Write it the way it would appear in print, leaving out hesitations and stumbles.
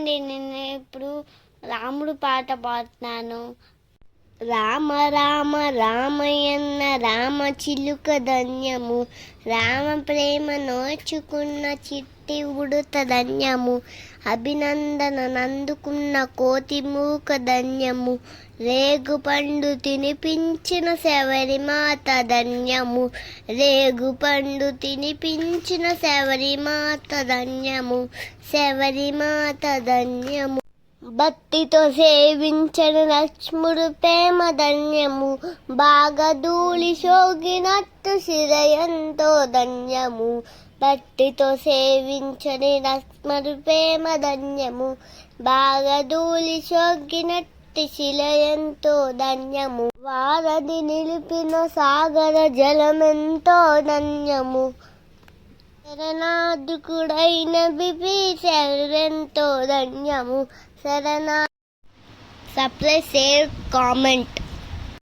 అండి. నేను ఇప్పుడు రాముడు పాట పాడుతున్నాను. రామ రామ రామయన్న రామ చిలుక ధన్యము, రామ ప్రేమ నోచుకున్న చిట్టి ఉడుత ధన్యము, అభినందన నందుకున్న కోతి మూక ధన్యము, రేగు పండు తినిపించిన శబరి మాత ధన్యము, రేగు పండు తినిపించిన శబరి మాత ధన్యము, శబరి మాత ధన్యము, భక్తితో సేవించని లక్ష్ముడు ప్రేమ ధన్యము, బాగా ధూళి సోకినట్టు శిరయంతో ధన్యము, భక్తితో సేవించని లక్ష్ముడు ప్రేమ ధన్యము, బాగా ధూళి సోకినట్టు శిలయంతో ధన్యము, వారధి నిలిపిన సాగర జలమెంతో ధన్యము, శరణార్థకుడైన బిభీషణుడెంతో ధన్యము. Subscribe, share, comment.